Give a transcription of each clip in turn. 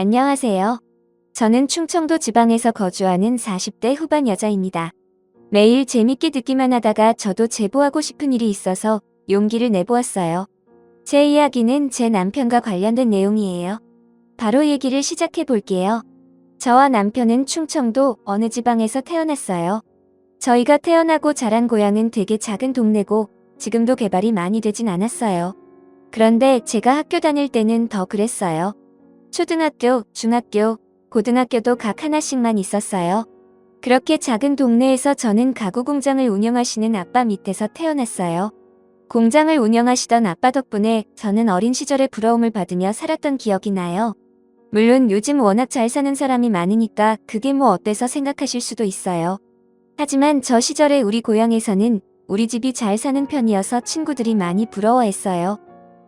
안녕하세요. 저는 충청도 지방에서 거주하는 40대 후반 여자입니다. 매일 재밌게 듣기만 하다가 저도 제보하고 싶은 일이 있어서 용기를 내보았어요. 제 이야기는 제 남편과 관련된 내용이에요. 바로 얘기를 시작해 볼게요. 저와 남편은 충청도 어느 지방에서 태어났어요. 저희가 태어나고 자란 고향은 되게 작은 동네고 지금도 개발이 많이 되진 않았어요. 그런데 제가 학교 다닐 때는 더 그랬어요. 초등학교, 중학교, 고등학교도 각 하나씩만 있었어요. 그렇게 작은 동네에서 저는 가구 공장을 운영하시는 아빠 밑에서 태어났어요. 공장을 운영하시던 아빠 덕분에 저는 어린 시절에 부러움을 받으며 살았던 기억이 나요. 물론 요즘 워낙 잘 사는 사람이 많으니까 그게 뭐 어때서 생각하실 수도 있어요. 하지만 저 시절에 우리 고향에서는 우리 집이 잘 사는 편이어서 친구들이 많이 부러워했어요.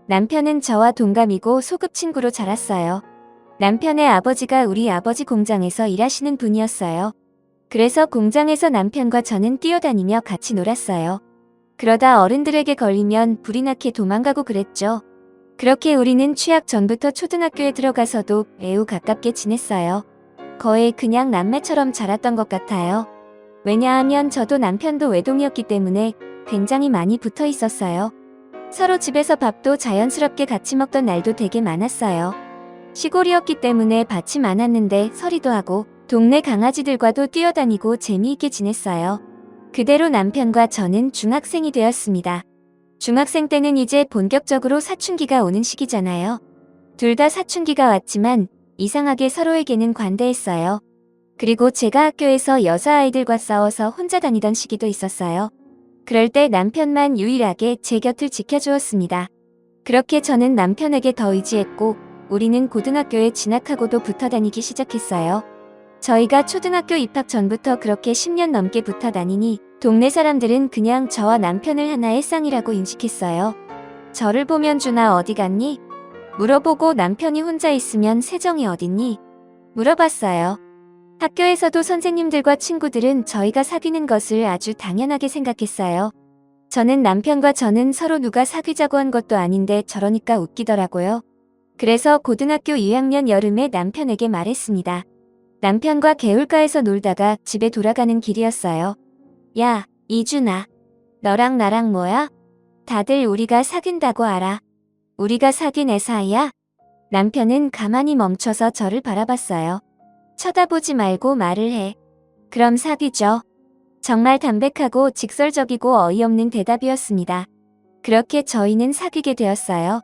남편은 저와 동갑이고 소꿉친구로 자랐어요. 남편의 아버지가 우리 아버지 공장에서 일하시는 분이었어요. 그래서 공장에서 남편과 저는 뛰어다니며 같이 놀았어요. 그러다 어른들에게 걸리면 불이 나게 도망가고 그랬죠. 그렇게 우리는 취학 전부터 초등학교에 들어가서도 매우 가깝게 지냈어요. 거의 그냥 남매처럼 자랐던 것 같아요. 왜냐하면 저도 남편도 외동이었기 때문에 굉장히 많이 붙어 있었어요. 서로 집에서 밥도 자연스럽게 같이 먹던 날도 되게 많았어요. 시골이었기 때문에 밭이 많았는데 서리도 하고 동네 강아지들과도 뛰어다니고 재미있게 지냈어요. 그대로 남편과 저는 중학생이 되었습니다. 중학생 때는 이제 본격적으로 사춘기가 오는 시기잖아요. 둘 다 사춘기가 왔지만 이상하게 서로에게는 관대했어요. 그리고 제가 학교에서 여자아이들과 싸워서 혼자 다니던 시기도 있었어요. 그럴 때 남편만 유일하게 제 곁을 지켜주었습니다. 그렇게 저는 남편에게 더 의지했고 우리는 고등학교에 진학하고도 붙어 다니기 시작했어요. 저희가 초등학교 입학 전부터 그렇게 10년 넘게 붙어 다니니 동네 사람들은 그냥 저와 남편을 하나의 쌍이라고 인식했어요. 저를 보면 준아 어디 갔니? 물어보고 남편이 혼자 있으면 세정이 어딨니? 물어봤어요. 학교에서도 선생님들과 친구들은 저희가 사귀는 것을 아주 당연하게 생각했어요. 저는 서로 누가 사귀자고 한 것도 아닌데 저러니까 웃기더라고요. 그래서 고등학교 2학년 여름에 남편에게 말했습니다. 남편과 개울가에서 놀다가 집에 돌아가는 길이었어요. 야, 이준아. 너랑 나랑 뭐야? 다들 우리가 사귄다고 알아. 우리가 사귄 애 사이야? 남편은 가만히 멈춰서 저를 바라봤어요. 쳐다보지 말고 말을 해. 그럼 사귀죠. 정말 담백하고 직설적이고 어이없는 대답이었습니다. 그렇게 저희는 사귀게 되었어요.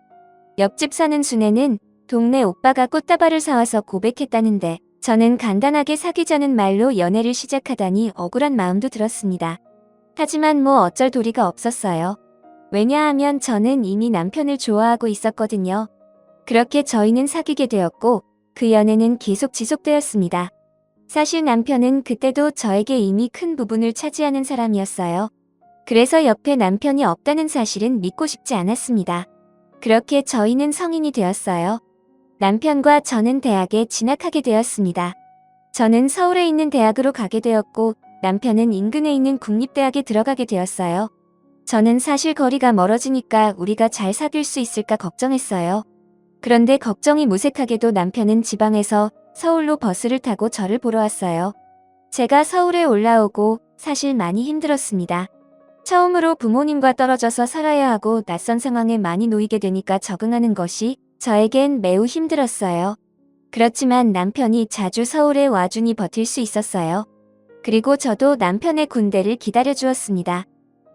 옆집 사는 순애는 동네 오빠가 꽃다발을 사와서 고백했다는데 저는 간단하게 사귀자는 말로 연애를 시작하다니 억울한 마음도 들었습니다. 하지만 뭐 어쩔 도리가 없었어요. 왜냐하면 저는 이미 남편을 좋아하고 있었거든요. 그렇게 저희는 사귀게 되었고 그 연애는 계속 지속되었습니다. 사실 남편은 그때도 저에게 이미 큰 부분을 차지하는 사람이었어요. 그래서 옆에 남편이 없다는 사실은 믿고 싶지 않았습니다. 그렇게 저희는 성인이 되었어요. 남편과 저는 대학에 진학하게 되었습니다. 저는 서울에 있는 대학으로 가게 되었고 남편은 인근에 있는 국립대학에 들어가게 되었어요. 저는 사실 거리가 멀어지니까 우리가 잘 사귈 수 있을까 걱정했어요. 그런데 걱정이 무색하게도 남편은 지방에서 서울로 버스를 타고 저를 보러 왔어요. 제가 서울에 올라오고 사실 많이 힘들었습니다. 처음으로 부모님과 떨어져서 살아야 하고 낯선 상황에 많이 놓이게 되니까 적응하는 것이 저에겐 매우 힘들었어요. 그렇지만 남편이 자주 서울에 와주니 버틸 수 있었어요. 그리고 저도 남편의 군대를 기다려주었습니다.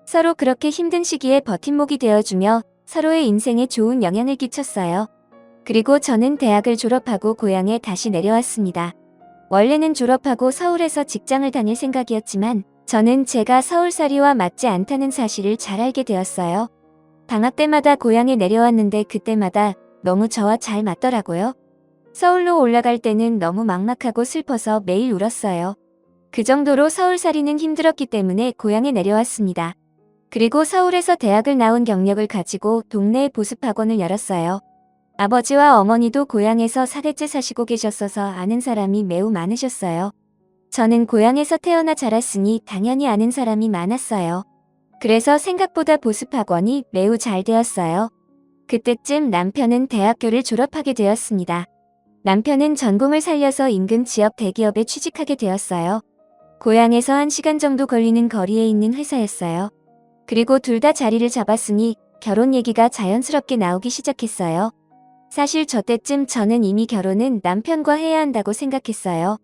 서로 그렇게 힘든 시기에 버팀목이 되어주며 서로의 인생에 좋은 영향을 끼쳤어요. 그리고 저는 대학을 졸업하고 고향에 다시 내려왔습니다. 원래는 졸업하고 서울에서 직장을 다닐 생각이었지만 저는 제가 서울살이와 맞지 않다는 사실을 잘 알게 되었어요. 방학 때마다 고향에 내려왔는데 그때마다 너무 저와 잘 맞더라고요. 서울로 올라갈 때는 너무 막막하고 슬퍼서 매일 울었어요. 그 정도로 서울살이는 힘들었기 때문에 고향에 내려왔습니다. 그리고 서울에서 대학을 나온 경력을 가지고 동네에 보습학원을 열었어요. 아버지와 어머니도 고향에서 4대째 사시고 계셨어서 아는 사람이 매우 많으셨어요. 저는 고향에서 태어나 자랐으니 당연히 아는 사람이 많았어요. 그래서 생각보다 보습학원이 매우 잘 되었어요. 그때쯤 남편은 대학교를 졸업하게 되었습니다. 남편은 전공을 살려서 인근 지역 대기업에 취직하게 되었어요. 고향에서 1시간 정도 걸리는 거리에 있는 회사였어요. 그리고 둘 다 자리를 잡았으니 결혼 얘기가 자연스럽게 나오기 시작했어요. 사실 저 때쯤 저는 이미 결혼은 남편과 해야 한다고 생각했어요.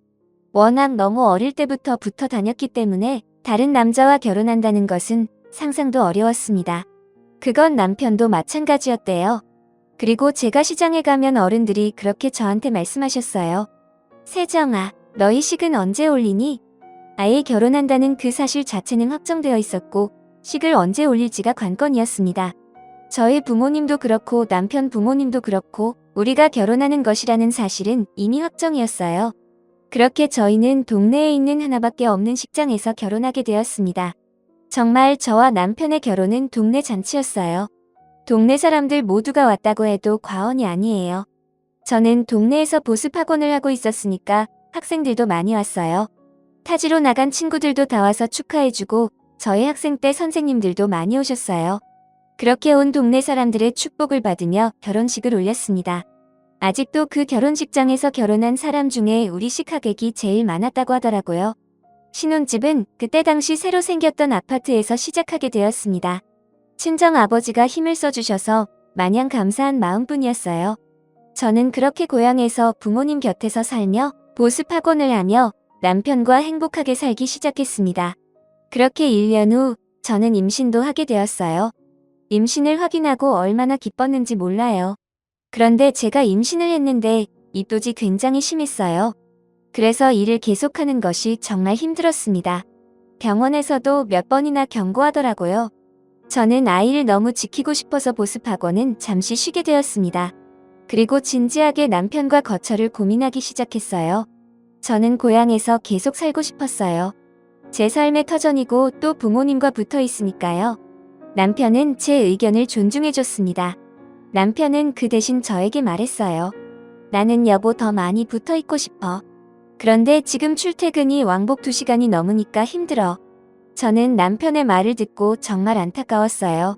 워낙 너무 어릴 때부터 붙어 다녔기 때문에 다른 남자와 결혼한다는 것은 상상도 어려웠습니다. 그건 남편도 마찬가지였대요. 그리고 제가 시장에 가면 어른들이 그렇게 저한테 말씀하셨어요. 세정아, 너희 식은 언제 올리니? 아예 결혼한다는 그 사실 자체는 확정되어 있었고 식을 언제 올릴지가 관건이었습니다. 저희 부모님도 그렇고 남편 부모님도 그렇고 우리가 결혼하는 것이라는 사실은 이미 확정이었어요. 그렇게 저희는 동네에 있는 하나밖에 없는 식장에서 결혼하게 되었습니다. 정말 저와 남편의 결혼은 동네 잔치였어요. 동네 사람들 모두가 왔다고 해도 과언이 아니에요. 저는 동네에서 보습 학원을 하고 있었으니까 학생들도 많이 왔어요. 타지로 나간 친구들도 다 와서 축하해주고 저희 학생 때 선생님들도 많이 오셨어요. 그렇게 온 동네 사람들의 축복을 받으며 결혼식을 올렸습니다. 아직도 그 결혼식장에서 결혼한 사람 중에 우리 식 하객이 제일 많았다고 하더라고요. 신혼집은 그때 당시 새로 생겼던 아파트에서 시작하게 되었습니다. 친정 아버지가 힘을 써주셔서 마냥 감사한 마음뿐이었어요. 저는 그렇게 고향에서 부모님 곁에서 살며 보습 학원을 하며 남편과 행복하게 살기 시작했습니다. 그렇게 1년 후 저는 임신도 하게 되었어요. 임신을 확인하고 얼마나 기뻤는지 몰라요. 그런데 제가 임신을 했는데 입덧이 굉장히 심했어요. 그래서 일을 계속하는 것이 정말 힘들었습니다. 병원에서도 몇 번이나 경고하더라고요. 저는 아이를 너무 지키고 싶어서 보습학원은 잠시 쉬게 되었습니다. 그리고 진지하게 남편과 거처를 고민하기 시작했어요. 저는 고향에서 계속 살고 싶었어요. 제 삶의 터전이고 또 부모님과 붙어 있으니까요. 남편은 제 의견을 존중해줬습니다. 남편은 그 대신 저에게 말했어요. 나는 여보 더 많이 붙어 있고 싶어. 그런데 지금 출퇴근이 왕복 2시간이 넘으니까 힘들어. 저는 남편의 말을 듣고 정말 안타까웠어요.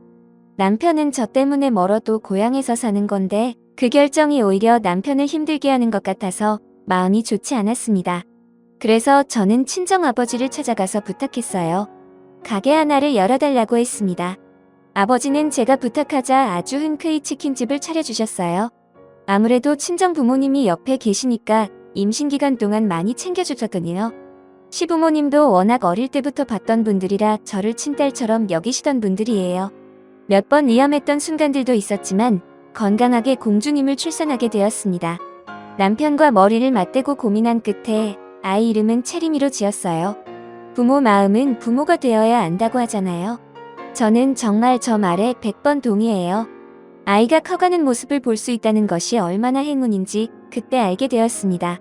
남편은 저 때문에 멀어도 고향에서 사는 건데 그 결정이 오히려 남편을 힘들게 하는 것 같아서 마음이 좋지 않았습니다. 그래서 저는 친정아버지를 찾아가서 부탁했어요. 가게 하나를 열어달라고 했습니다. 아버지는 제가 부탁하자 아주 흔쾌히 치킨집을 차려주셨어요. 아무래도 친정 부모님이 옆에 계시니까 임신 기간 동안 많이 챙겨주셨거든요. 시부모님도 워낙 어릴 때부터 봤던 분들이라 저를 친딸처럼 여기시던 분들이에요. 몇 번 위험했던 순간들도 있었지만 건강하게 공주님을 출산하게 되었습니다. 남편과 머리를 맞대고 고민한 끝에 아이 이름은 체리미로 지었어요. 부모 마음은 부모가 되어야 안다고 하잖아요. 저는 정말 저 말에 100번 동의해요. 아이가 커가는 모습을 볼 수 있다는 것이 얼마나 행운인지 그때 알게 되었습니다.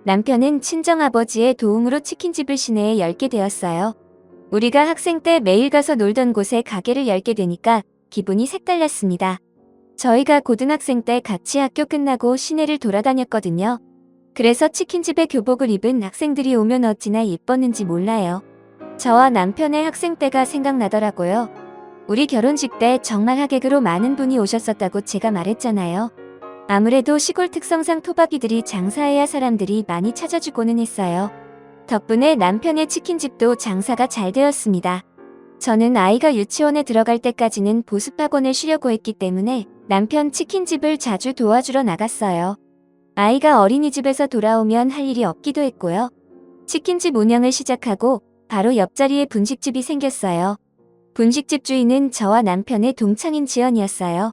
남편은 친정아버지의 도움으로 치킨집을 시내에 열게 되었어요. 우리가 학생 때 매일 가서 놀던 곳에 가게를 열게 되니까 기분이 색달랐습니다. 저희가 고등학생 때 같이 학교 끝나고 시내를 돌아다녔거든요. 그래서 치킨집에 교복을 입은 학생들이 오면 어찌나 예뻤는지 몰라요. 저와 남편의 학생 때가 생각나더라고요. 우리 결혼식 때 정말 하객으로 많은 분이 오셨었다고 제가 말했잖아요. 아무래도 시골 특성상 토박이들이 장사해야 사람들이 많이 찾아주고는 했어요. 덕분에 남편의 치킨집도 장사가 잘 되었습니다. 저는 아이가 유치원에 들어갈 때까지는 보습학원을 쉬려고 했기 때문에 남편 치킨집을 자주 도와주러 나갔어요. 아이가 어린이집에서 돌아오면 할 일이 없기도 했고요. 치킨집 운영을 시작하고 바로 옆자리에 분식집이 생겼어요. 분식집 주인은 저와 남편의 동창인 지연이었어요.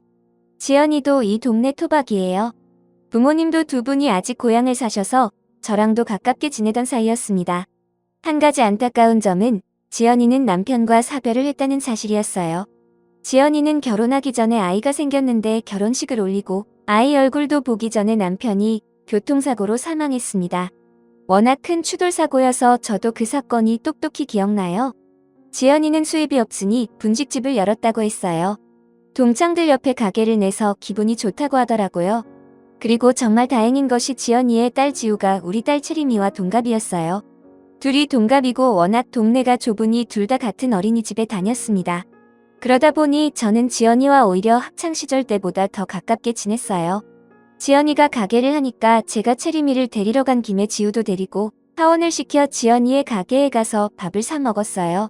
지연이도 이 동네 토박이에요. 부모님도 두 분이 아직 고향을 사셔서 저랑도 가깝게 지내던 사이였습니다. 한 가지 안타까운 점은 지연이는 남편과 사별을 했다는 사실이었어요. 지연이는 결혼하기 전에 아이가 생겼는데 결혼식을 올리고 아이 얼굴도 보기 전에 남편이 교통사고로 사망했습니다. 워낙 큰 추돌사고여서 저도 그 사건이 똑똑히 기억나요. 지연이는 수입이 없으니 분식집을 열었다고 했어요. 동창들 옆에 가게를 내서 기분이 좋다고 하더라고요. 그리고 정말 다행인 것이 지연이의 딸 지우가 우리 딸 체리미와 동갑이었어요. 둘이 동갑이고 워낙 동네가 좁으니 둘 다 같은 어린이집에 다녔습니다. 그러다 보니 저는 지연이와 오히려 학창시절 때보다 더 가깝게 지냈어요. 지연이가 가게를 하니까 제가 채림이를 데리러 간 김에 지우도 데리고 하원을 시켜 지연이의 가게에 가서 밥을 사 먹었어요.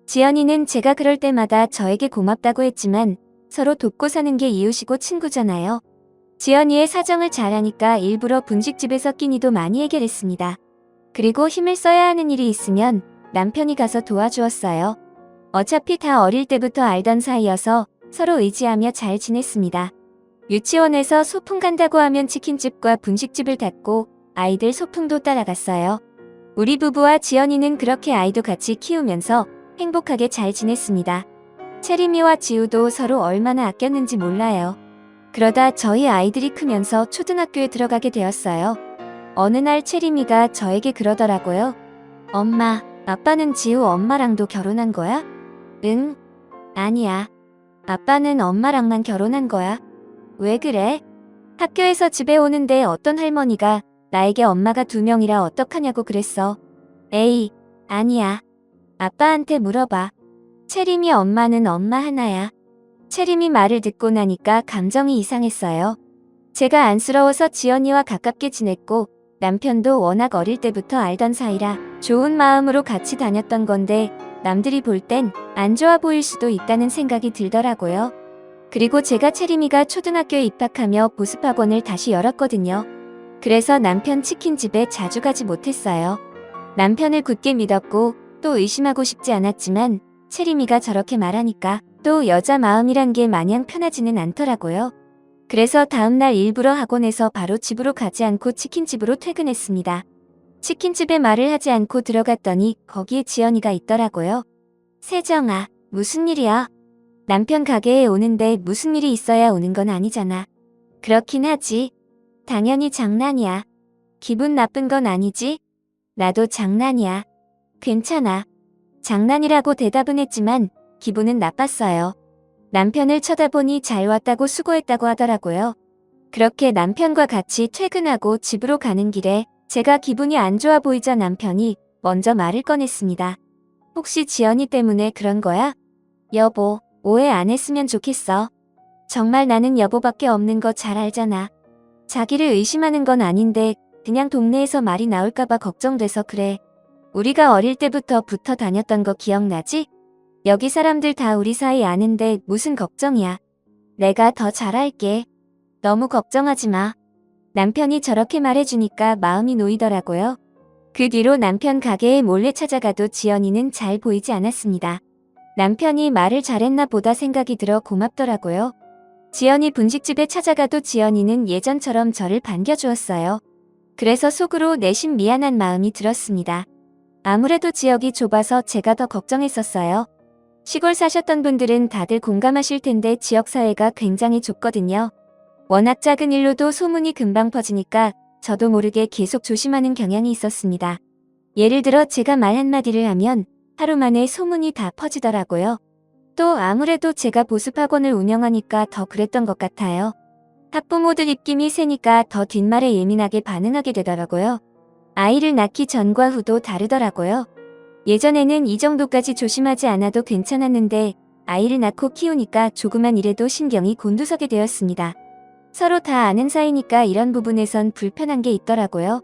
지연이는 제가 그럴 때마다 저에게 고맙다고 했지만 서로 돕고 사는 게 이웃이고 친구잖아요. 지연이의 사정을 잘 아니까 일부러 분식집에서 끼니도 많이 해결했습니다. 그리고 힘을 써야 하는 일이 있으면 남편이 가서 도와주었어요. 어차피 다 어릴 때부터 알던 사이여서 서로 의지하며 잘 지냈습니다. 유치원에서 소풍 간다고 하면 치킨집과 분식집을 닫고 아이들 소풍도 따라갔어요. 우리 부부와 지연이는 그렇게 아이도 같이 키우면서 행복하게 잘 지냈습니다. 채림이와 지우도 서로 얼마나 아꼈는지 몰라요. 그러다 저희 아이들이 크면서 초등학교에 들어가게 되었어요. 어느 날 채림이가 저에게 그러더라고요. 엄마, 아빠는 지우 엄마랑도 결혼한 거야? 응? 아니야. 아빠는 엄마랑만 결혼한 거야. 왜 그래? 학교에서 집에 오는데 어떤 할머니가 나에게 엄마가 2명이라 어떡하냐고 그랬어. 에이, 아니야. 아빠한테 물어봐. 채림이 엄마는 엄마 하나야. 채림이 말을 듣고 나니까 감정이 이상했어요. 제가 안쓰러워서 지연이와 가깝게 지냈고 남편도 워낙 어릴 때부터 알던 사이라 좋은 마음으로 같이 다녔던 건데 남들이 볼 땐 안 좋아 보일 수도 있다는 생각이 들더라고요. 그리고 제가 채림이가 초등학교에 입학하며 보습학원을 다시 열었거든요. 그래서 남편 치킨집에 자주 가지 못했어요. 남편을 굳게 믿었고 또 의심하고 싶지 않았지만 채림이가 저렇게 말하니까 또 여자 마음이란 게 마냥 편하지는 않더라고요. 그래서 다음날 일부러 학원에서 바로 집으로 가지 않고 치킨집으로 퇴근했습니다. 치킨집에 말을 하지 않고 들어갔더니 거기에 지연이가 있더라고요. 세정아, 무슨 일이야? 남편 가게에 오는데 무슨 일이 있어야 오는 건 아니잖아. 그렇긴 하지. 당연히 장난이야. 기분 나쁜 건 아니지? 나도 장난이야. 괜찮아. 장난이라고 대답은 했지만 기분은 나빴어요. 남편을 쳐다보니 잘 왔다고 수고했다고 하더라고요. 그렇게 남편과 같이 퇴근하고 집으로 가는 길에 제가 기분이 안 좋아 보이자 남편이 먼저 말을 꺼냈습니다. 혹시 지연이 때문에 그런 거야? 여보, 오해 안 했으면 좋겠어. 정말 나는 여보밖에 없는 거 잘 알잖아. 자기를 의심하는 건 아닌데 그냥 동네에서 말이 나올까봐 걱정돼서 그래. 우리가 어릴 때부터 붙어 다녔던 거 기억나지? 여기 사람들 다 우리 사이 아는데 무슨 걱정이야. 내가 더 잘할게. 너무 걱정하지 마. 남편이 저렇게 말해주니까 마음이 놓이더라고요. 그 뒤로 남편 가게에 몰래 찾아가도 지연이는 잘 보이지 않았습니다. 남편이 말을 잘했나 보다 생각이 들어 고맙더라고요. 지연이 분식집에 찾아가도 지연이는 예전처럼 저를 반겨주었어요. 그래서 속으로 내심 미안한 마음이 들었습니다. 아무래도 지역이 좁아서 제가 더 걱정했었어요. 시골 사셨던 분들은 다들 공감하실 텐데 지역사회가 굉장히 좁거든요. 워낙 작은 일로도 소문이 금방 퍼지니까 저도 모르게 계속 조심하는 경향이 있었습니다. 예를 들어 제가 말 한마디를 하면 하루 만에 소문이 다 퍼지더라고요. 또 아무래도 제가 보습학원을 운영하니까 더 그랬던 것 같아요. 학부모들 입김이 세니까 더 뒷말에 예민하게 반응하게 되더라고요. 아이를 낳기 전과 후도 다르더라고요. 예전에는 이 정도까지 조심하지 않아도 괜찮았는데 아이를 낳고 키우니까 조그만 일에도 신경이 곤두서게 되었습니다. 서로 다 아는 사이니까 이런 부분에선 불편한 게 있더라고요.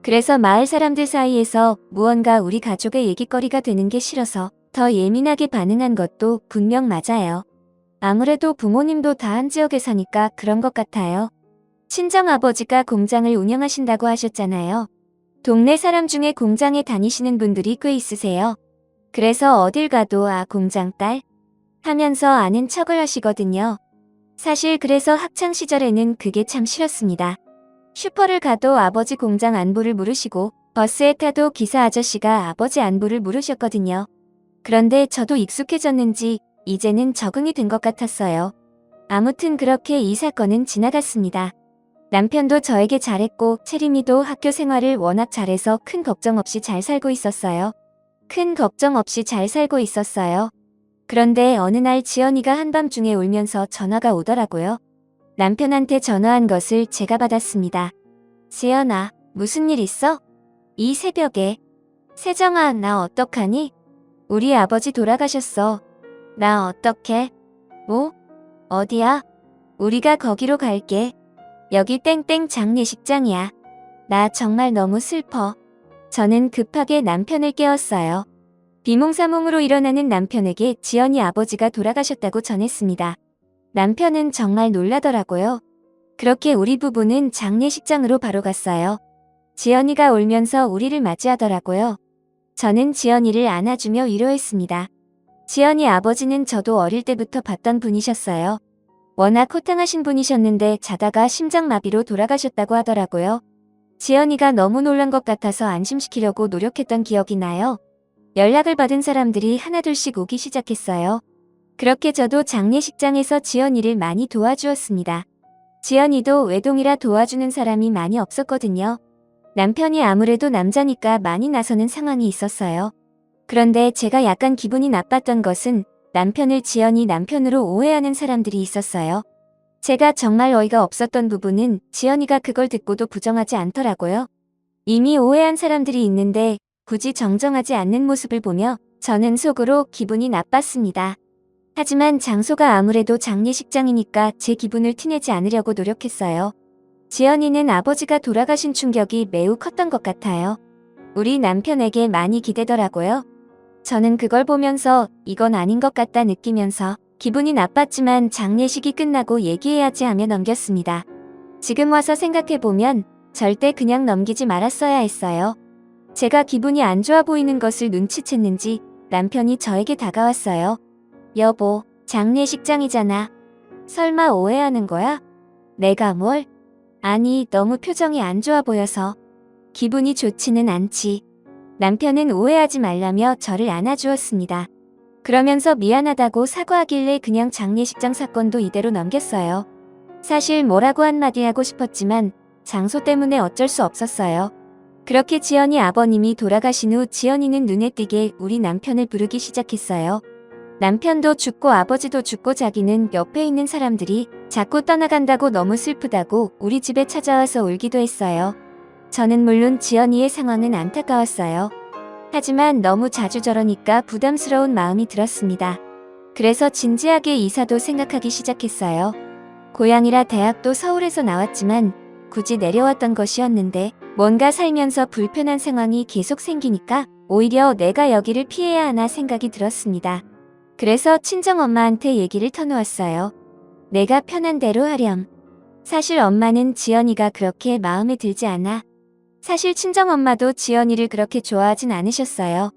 그래서 마을 사람들 사이에서 무언가 우리 가족의 얘기거리가 되는 게 싫어서 더 예민하게 반응한 것도 분명 맞아요. 아무래도 부모님도 다 한 지역에 사니까 그런 것 같아요. 친정아버지가 공장을 운영하신다고 하셨잖아요. 동네 사람 중에 공장에 다니시는 분들이 꽤 있으세요. 그래서 어딜 가도 아 공장 딸? 하면서 아는 척을 하시거든요. 사실 그래서 학창시절에는 그게 참 싫었습니다. 슈퍼를 가도 아버지 공장 안부를 물으시고 버스에 타도 기사 아저씨가 아버지 안부를 물으셨거든요. 그런데 저도 익숙해졌는지 이제는 적응이 된 것 같았어요. 아무튼 그렇게 이 사건은 지나갔습니다. 남편도 저에게 잘했고 채림이도 학교 생활을 워낙 잘해서 큰 걱정 없이 잘 살고 있었어요. 그런데 어느 날 지연이가 한밤중에 울면서 전화가 오더라고요. 남편한테 전화한 것을 제가 받았습니다. 지연아, 무슨 일 있어? 이 새벽에. 세정아, 나 어떡하니? 우리 아버지 돌아가셨어. 나 어떡해? 뭐? 어디야? 우리가 거기로 갈게. 여기 땡땡 장례식장이야. 나 정말 너무 슬퍼. 저는 급하게 남편을 깨웠어요. 비몽사몽으로 일어나는 남편에게 지연이 아버지가 돌아가셨다고 전했습니다. 남편은 정말 놀라더라고요. 그렇게 우리 부부는 장례식장으로 바로 갔어요. 지연이가 울면서 우리를 맞이하더라고요. 저는 지연이를 안아주며 위로했습니다. 지연이 아버지는 저도 어릴 때부터 봤던 분이셨어요. 워낙 호탕하신 분이셨는데 자다가 심장마비로 돌아가셨다고 하더라고요. 지연이가 너무 놀란 것 같아서 안심시키려고 노력했던 기억이 나요. 연락을 받은 사람들이 하나둘씩 오기 시작했어요. 그렇게 저도 장례식장에서 지연이를 많이 도와주었습니다. 지연이도 외동이라 도와주는 사람이 많이 없었거든요. 남편이 아무래도 남자니까 많이 나서는 상황이 있었어요. 그런데 제가 약간 기분이 나빴던 것은 남편을 지연이 남편으로 오해하는 사람들이 있었어요. 제가 정말 어이가 없었던 부분은 지연이가 그걸 듣고도 부정하지 않더라고요. 이미 오해한 사람들이 있는데 굳이 정정하지 않는 모습을 보며 저는 속으로 기분이 나빴습니다. 하지만 장소가 아무래도 장례식장이니까 제 기분을 티내지 않으려고 노력했어요. 지연이는 아버지가 돌아가신 충격이 매우 컸던 것 같아요. 우리 남편에게 많이 기대더라고요. 저는 그걸 보면서 이건 아닌 것 같다 느끼면서 기분이 나빴지만 장례식이 끝나고 얘기해야지 하며 넘겼습니다. 지금 와서 생각해보면 절대 그냥 넘기지 말았어야 했어요. 제가 기분이 안 좋아 보이는 것을 눈치챘는지 남편이 저에게 다가왔어요. 여보, 장례식장이잖아. 설마 오해하는 거야? 내가 뭘? 아니, 너무 표정이 안 좋아 보여서. 기분이 좋지는 않지. 남편은 오해하지 말라며 저를 안아주었습니다. 그러면서 미안하다고 사과하길래 그냥 장례식장 사건도 이대로 넘겼어요. 사실 뭐라고 한마디 하고 싶었지만 장소 때문에 어쩔 수 없었어요. 그렇게 지연이 아버님이 돌아가신 후 지연이는 눈에 띄게 우리 남편을 부르기 시작했어요. 남편도 죽고 아버지도 죽고 자기는 옆에 있는 사람들이 자꾸 떠나간다고 너무 슬프다고 우리 집에 찾아와서 울기도 했어요. 저는 물론 지연이의 상황은 안타까웠어요. 하지만 너무 자주 저러니까 부담스러운 마음이 들었습니다. 그래서 진지하게 이사도 생각하기 시작했어요. 고향이라 대학도 서울에서 나왔지만 굳이 내려왔던 것이었는데 뭔가 살면서 불편한 상황이 계속 생기니까 오히려 내가 여기를 피해야 하나 생각이 들었습니다. 그래서 친정엄마한테 얘기를 터놓았어요. 내가 편한 대로 하렴. 사실 엄마는 지연이가 그렇게 마음에 들지 않아. 사실 친정엄마도 지연이를 그렇게 좋아하진 않으셨어요.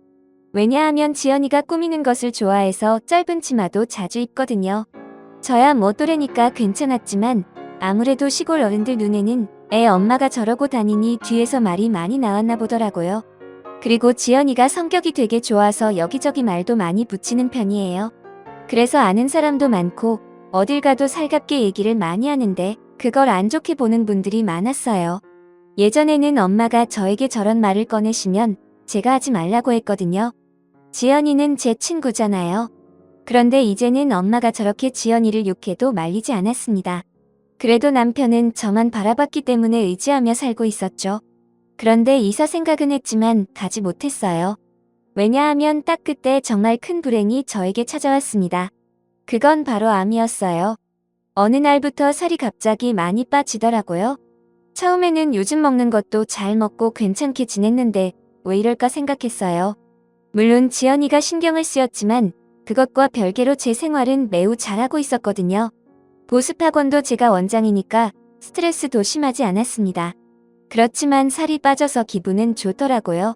왜냐하면 지연이가 꾸미는 것을 좋아해서 짧은 치마도 자주 입거든요. 저야 뭐 또래니까 괜찮았지만 아무래도 시골 어른들 눈에는 애 엄마가 저러고 다니니 뒤에서 말이 많이 나왔나 보더라고요. 그리고 지연이가 성격이 되게 좋아서 여기저기 말도 많이 붙이는 편이에요. 그래서 아는 사람도 많고 어딜 가도 살갑게 얘기를 많이 하는데 그걸 안 좋게 보는 분들이 많았어요. 예전에는 엄마가 저에게 저런 말을 꺼내시면 제가 하지 말라고 했거든요. 지연이는 제 친구잖아요. 그런데 이제는 엄마가 저렇게 지연이를 욕해도 말리지 않았습니다. 그래도 남편은 저만 바라봤기 때문에 의지하며 살고 있었죠. 그런데 이사 생각은 했지만 가지 못했어요. 왜냐하면 딱 그때 정말 큰 불행이 저에게 찾아왔습니다. 그건 바로 암이었어요. 어느 날부터 살이 갑자기 많이 빠지더라고요. 처음에는 요즘 먹는 것도 잘 먹고 괜찮게 지냈는데 왜 이럴까 생각했어요. 물론 지연이가 신경을 쓰였지만 그것과 별개로 제 생활은 매우 잘하고 있었거든요. 보습학원도 제가 원장이니까 스트레스도 심하지 않았습니다. 그렇지만 살이 빠져서 기분은 좋더라고요.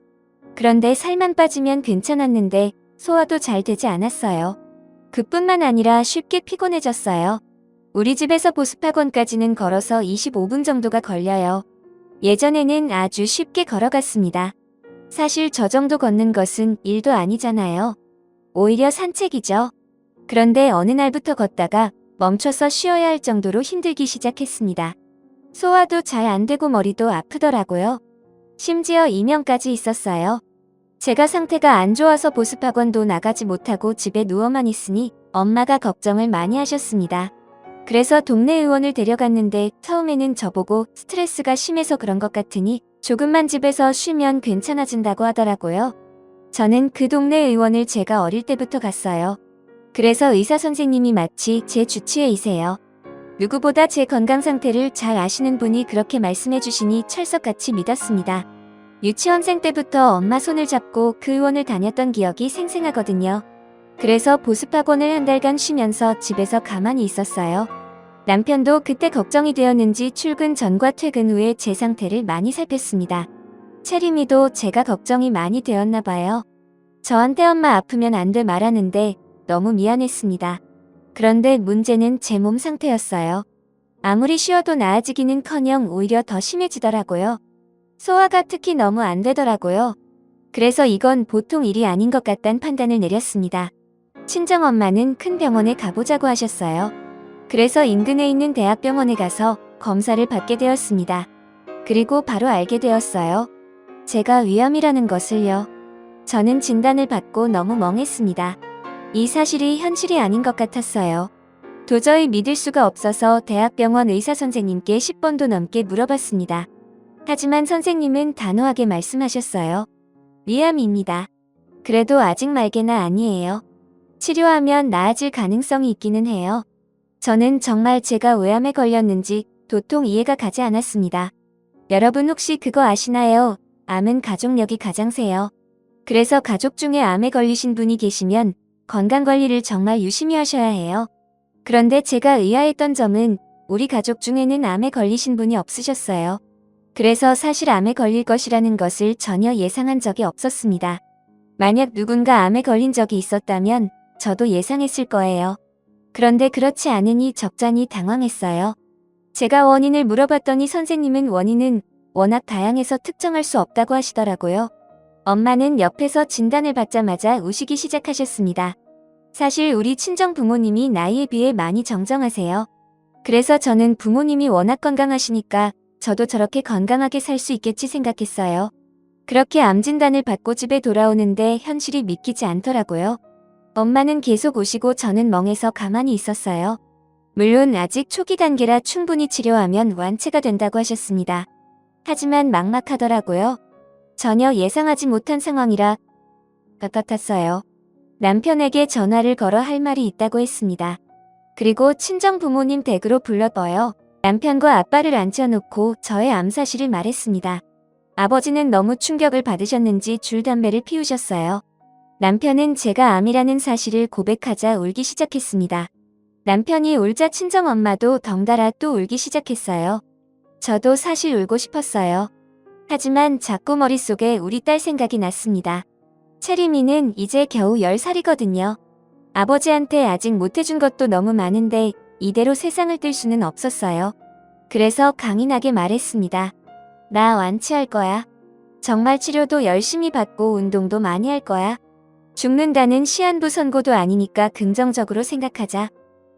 그런데 살만 빠지면 괜찮았는데 소화도 잘 되지 않았어요. 그뿐만 아니라 쉽게 피곤해졌어요. 우리 집에서 보습학원까지는 걸어서 25분 정도가 걸려요. 예전에는 아주 쉽게 걸어갔습니다. 사실 저 정도 걷는 것은 일도 아니잖아요. 오히려 산책이죠. 그런데 어느 날부터 걷다가 멈춰서 쉬어야 할 정도로 힘들기 시작했습니다. 소화도 잘 안 되고 머리도 아프더라고요. 심지어 이명까지 있었어요. 제가 상태가 안 좋아서 보습학원도 나가지 못하고 집에 누워만 있으니 엄마가 걱정을 많이 하셨습니다. 그래서 동네 의원을 데려갔는데 처음에는 저보고 스트레스가 심해서 그런 것 같으니 조금만 집에서 쉬면 괜찮아진다고 하더라고요. 저는 그 동네 의원을 제가 어릴 때부터 갔어요. 그래서 의사 선생님이 마치 제 주치의이세요. 누구보다 제 건강 상태를 잘 아시는 분이 그렇게 말씀해 주시니 철석같이 믿었습니다. 유치원생 때부터 엄마 손을 잡고 그 의원을 다녔던 기억이 생생하거든요. 그래서 보습학원을 한 달간 쉬면서 집에서 가만히 있었어요. 남편도 그때 걱정이 되었는지 출근 전과 퇴근 후에 제 상태를 많이 살폈습니다. 채림이도 제가 걱정이 많이 되었나 봐요. 저한테 엄마 아프면 안 돼 말하는데 너무 미안했습니다. 그런데 문제는 제 몸 상태였어요. 아무리 쉬어도 나아지기는커녕 오히려 더 심해지더라고요. 소화가 특히 너무 안 되더라고요. 그래서 이건 보통 일이 아닌 것 같다는 판단을 내렸습니다. 친정엄마는 큰 병원에 가보자고 하셨어요. 그래서 인근에 있는 대학병원에 가서 검사를 받게 되었습니다. 그리고 바로 알게 되었어요. 제가 위암이라는 것을요. 저는 진단을 받고 너무 멍했습니다. 이 사실이 현실이 아닌 것 같았어요. 도저히 믿을 수가 없어서 대학병원 의사 선생님께 10번도 넘게 물어봤습니다. 하지만 선생님은 단호하게 말씀하셨어요. 위암입니다. 그래도 아직 말개나 아니에요. 치료하면 나아질 가능성이 있기는 해요. 저는 정말 제가 왜 암에 걸렸는지 도통 이해가 가지 않았습니다. 여러분 혹시 그거 아시나요? 암은 가족력이 가장 세요. 그래서 가족 중에 암에 걸리신 분이 계시면 건강관리를 정말 유심히 하셔야 해요. 그런데 제가 의아했던 점은 우리 가족 중에는 암에 걸리신 분이 없으셨어요. 그래서 사실 암에 걸릴 것이라는 것을 전혀 예상한 적이 없었습니다. 만약 누군가 암에 걸린 적이 있었다면 저도 예상했을 거예요. 그런데 그렇지 않으니 적잖이 당황했어요. 제가 원인을 물어봤더니 선생님은 원인은 워낙 다양해서 특정할 수 없다고 하시더라고요. 엄마는 옆에서 진단을 받자마자 우시기 시작하셨습니다. 사실 우리 친정 부모님이 나이에 비해 많이 정정하세요. 그래서 저는 부모님이 워낙 건강하시니까 저도 저렇게 건강하게 살 수 있겠지 생각했어요. 그렇게 암 진단을 받고 집에 돌아오는데 현실이 믿기지 않더라고요. 엄마는 계속 우시고 저는 멍해서 가만히 있었어요. 물론 아직 초기 단계라 충분히 치료하면 완치가 된다고 하셨습니다. 하지만 막막하더라고요. 전혀 예상하지 못한 상황이라 같았어요. 남편에게 전화를 걸어 할 말이 있다고 했습니다. 그리고 친정 부모님 댁으로 불러봐요. 남편과 아빠를 앉혀놓고 저의 암 사실을 말했습니다. 아버지는 너무 충격을 받으셨는지 줄담배를 피우셨어요. 남편은 제가 암이라는 사실을 고백하자 울기 시작했습니다. 남편이 울자 친정엄마도 덩달아 또 울기 시작했어요. 저도 사실 울고 싶었어요. 하지만 자꾸 머릿속에 우리 딸 생각이 났습니다. 채림이는 이제 겨우 10살이거든요. 아버지한테 아직 못해준 것도 너무 많은데 이대로 세상을 뜰 수는 없었어요. 그래서 강인하게 말했습니다. 나 완치할 거야. 정말 치료도 열심히 받고 운동도 많이 할 거야. 죽는다는 시한부 선고도 아니니까 긍정적으로 생각하자.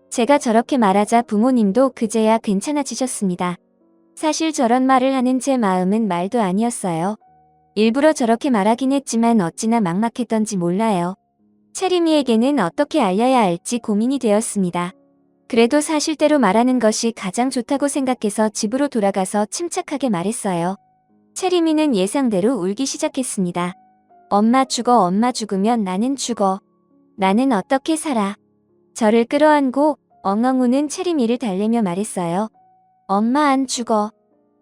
제가 저렇게 말하자 부모님도 그제야 괜찮아지셨습니다. 사실 저런 말을 하는 제 마음은 말도 아니었어요. 일부러 저렇게 말하긴 했지만 어찌나 막막했던지 몰라요. 채림이에게는 어떻게 알려야 할지 고민이 되었습니다. 그래도 사실대로 말하는 것이 가장 좋다고 생각해서 집으로 돌아가서 침착하게 말했어요. 채림이는 예상대로 울기 시작했습니다. 엄마 죽어, 엄마 죽으면 나는 죽어. 나는 어떻게 살아. 저를 끌어안고 엉엉 우는 채림이를 달래며 말했어요. 엄마 안 죽어.